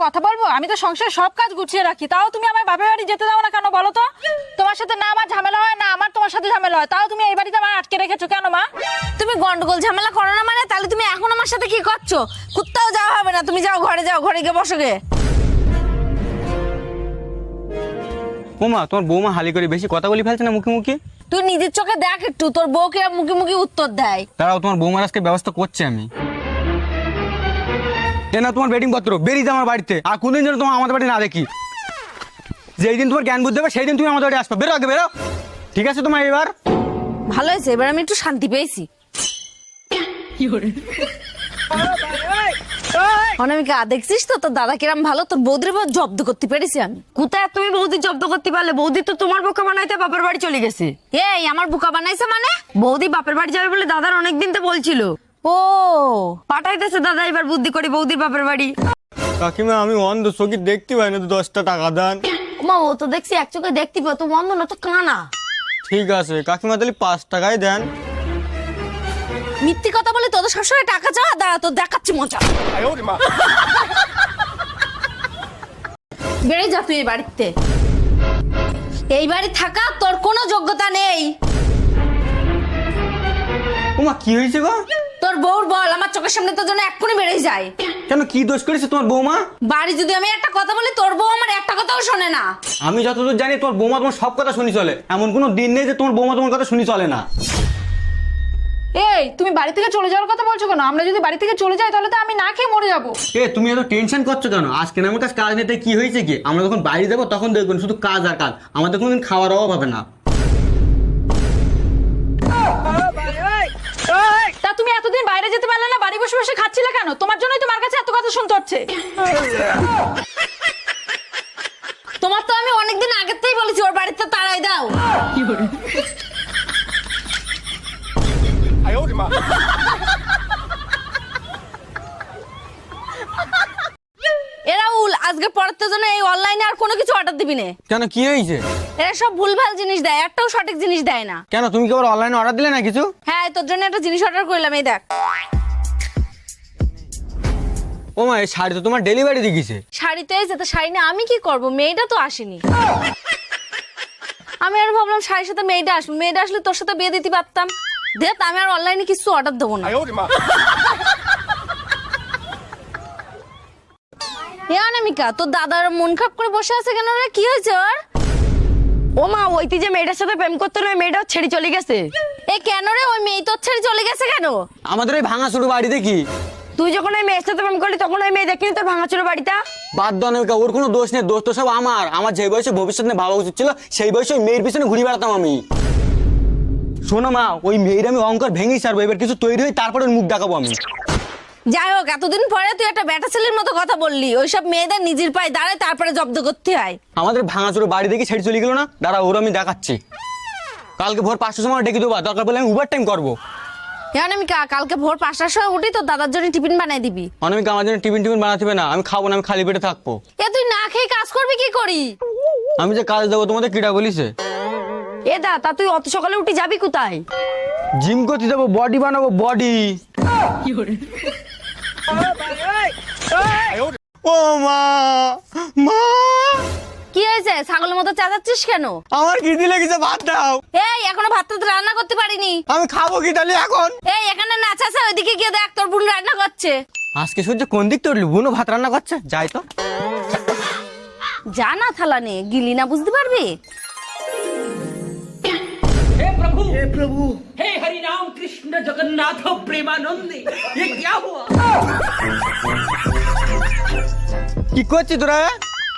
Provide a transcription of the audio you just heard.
কথা বলবো? আমি তো সংসারের সব কাজ গুছিয়ে রাখি, তাও তুমি আমার বাপের বাড়ি যেতে দাও না কেন বলো তো? তোমার সাথে না আমার ঝামেলা হয়, না আমার তোমার সাথে ঝামেলা হয়, তাও তুমি এই বাড়িতে আমার আটকে রেখেছো কেন মা? তুমি গন্ডগোল ঝামেলা করো না মানে? তাহলে তুমি এখন আমার সাথে কি করছো? কোথাও যাওয়া হবে না, তুমি যাও ঘরে, যাও ঘরে গিয়ে বসো গে। ওমা, তোমার বৌমা হালি করে বেশি কথা বলি ফেলছে না মুখে মুখে? তুই নিজের চোখে দেখ একটু, তোর বউকে মুখে মুখে উত্তর দেয়। তারাও তোমার বৌমার আজকে ব্যবস্থা করছে আমি। এ না তোমার বেডিং পত্র, বেরিয়ে যাও আমার বাড়িতে। আর কোনদিন যেন তোমার আমাদের বাড়ি না দেখি। যেই দিন তোমার জ্ঞান বুদ্ধি হবে সেই দিন তুমি আমাদের বাড়ি আসবে। বেরো আগে বেরো, ঠিক আছে? তোমার এবার ভালো হয়েছে, এবার আমি একটু শান্তি পেয়েছি। অনামিকা, দেখছিস তো তোর দাদা কিরাম ভালো, তোর বৌদির পর জব্দ করতে পেরেছি আমি। কোথায় তুমি বৌদি জব্দ করতে পারলে? বৌদি তো তোমার বোকা বানাইতে বাপের বাড়ি চলে গেছে। এই আমার বোকা বানাইছে মানে? বৌদি বাপের বাড়ি যাবে বলে দাদার অনেকদিন তো বলছিল। ও পাঠাইতেছে দাদা এবার বুদ্ধি করে বৌদির বাপের বাড়ি। কাকিমা, আমি অন্ধ, চোখে দেখতে পাই না, তো 10টা টাকা দেন। মা, ও তো দেখছি এক চোখে দেখতে পাও, তো বন্ধ না তো কানা। ঠিক আছে কাকিমা, তাহলে 5 টাকাই দেন। মিথ্যে কথা বলে তোদের সবসময় টাকা চাওয়া, দাঁড়া তোর দেখাচ্ছি মজা। বেড়ে যা তুই এই বাড়িতে, এই বাড়ি থাকা তোর কোনো যোগ্যতা নেই। ওমা, কি হয়েছে গো? তোর বউর বল আমার চোখের সামনে তোর জন্য এক্ষুনি বেড়ে যায়। কেন, কি দোষ করেছে তোমার বৌমা? বাড়ি যদি আমি একটা কথা বলি, তোর বউ আমার একটা কথাও শোনে না। আমি যতদূর জানি তোমার বৌমা তোমার সব কথা শুনি চলে। এমন কোনো দিন নেই যে তোমার বৌমা তোমার কথা শুনি চলে না। এই তুমি বাড়ি থেকে চলে যাওয়ার কথা বলছো কেন? আমরা যদি বাড়ি থেকে চলে যাই তাহলে তো আমি না খেয়ে মরে যাবো। তুমি এত টেনশন করছো কেন? আজকে না আমার কাছে কাজ নিতে কি হয়েছে কি? আমরা যখন বাইরে যাবো তখন দেখবেন শুধু কাজ আর কাজ, আমাদের কোনোদিন খাওয়ার অভাব হবে না। তা তুমি এতদিন বাইরে যেতে পারলে না, বাড়ি বসে বসে খাচ্ছিলে কেন? তোমার জন্যই তোমার কাছে এত কথা শুনতে হচ্ছে। তোমার তো আমি অনেকদিন আগের থেকেই বলেছি ওর বাড়িতে তাড়াই দাও। এরাউল, আজকে পরের জন্য এই অনলাইনে আর কোনো কিছু অর্ডার দিবি না। কেন, কি হয়েছে? এরা সব ভুলভাল জিনিস দেয়, একটাও সঠিক জিনিস দেয় না। কেন, তুমি কি আবার অনলাইনে অর্ডার দিলে না কিছু? হ্যাঁ, তোর জন্য একটা জিনিস অর্ডার করলাম, এই দেখ। ও মা, এই শাড়ি তো তোমার ডেলিভারি দিয়েছে। শাড়ি তো এসে, তো শাড়ি না আমি কি করব? মেয়েটা তো আসেনি। আমি আর ভাবলাম শাড়ির সাথে মেয়েটা আসবে, মেয়েটা আসলে তোর সাথে বিয়ে দিতে পারতাম। দেখ, আমি আর অনলাইনে কিছু অর্ডার দেবো না। এ অনামিকা, তোর দাদার মন খারাপ করে বসে আছে কেন রে? কি হয়েছে ওর? ও মা, ওইটি যে মেয়েটার সাথে প্রেম করতে নয়, মেয়েটাও ছেড়ে চলে গেছে। এ কেন রে? ওই মেয়ে তোর ছেড়ে চলে গেছে কেন? আমাদের ওই ভাঙা ছোট বাড়ি দেখি। তুই যখন ওই মেয়ের সাথে প্রেম করলি তখন ওই মেয়ে দেখিনি তোর ভাঙাচোরা বাড়িটা? বাদ দাও অনামিকা, ওর কোনো দোষ নেই, দোষ তো সব আমার। আমার যে বয়সে ভবিষ্যৎ নিয়ে ভাবা উচিত ছিল, সেই বয়সে ওই মেয়ের পিছনে ঘুরে বেড়াতাম আমি। শোনো মা, ওই মেয়ের আমি অঙ্কর ভেঙেই ছাড়বো, এবার কিছু তৈরি হয়ে তারপরে মুখ দেখাবো আমি। যাই হোক, এতদিন পরে তুই একটা বেটা ছেলের মতো কথা বললি। ওইসব মেয়েদের নিজের পায়ে দাঁড়ায় তারপরে জব্দ করতে হয়। আমাদের ভাঙাচোর বাড়ি দেখি ছেড়ে চলে গেল না। দাঁড়া, ওর আমি দেখাচ্ছি। কালকে ভোর 5টার সময় ডেকে দেবো, দরকার পড়লে আমি ওভার টাইম করবো। অনামিকা, কালকে ভোর 5টার সময় উঠি তো দাদার জন্য টিফিন বানাই দিবি। অনামিকা, আমার জন্য টিফিন বানাতে হবে না, আমি খাবো না, আমি খালি পেটে থাকবো। এ তুই না খেয়ে কাজ করবি কি করি? আমি যে কাজ দেবো তোমাদের কিটা বলিছে? এ দা, তা তুই অত সকালে উঠে যাবি কোথায়? জিম করতে যাবো, বডি বানাবো, বডি। ও মা, মা, কি হয়েছে? ছাগলের মতো চেঁচাচ্ছিস কেন? আমার খিদে লেগেছে, ভাত দাও। এই এখনো ভাত তো রান্না করতে পারিনি। আমি খাবো কি তাহলে এখন? এই এখানে নাচ আছে, ওইদিকে গিয়ে দেখ তোর বোন রান্না করছে। আজকে সূর্য কোন দিক তোর বোনও ভাত রান্না করছে, যাই তো। যা না থালা নে, গিলি না বুঝতে পারবি। हे प्रभु हे हरि राम कृष्ण जगन्नाथ प्रेमानंद ये क्या हुआ? কি করছিস তোরা?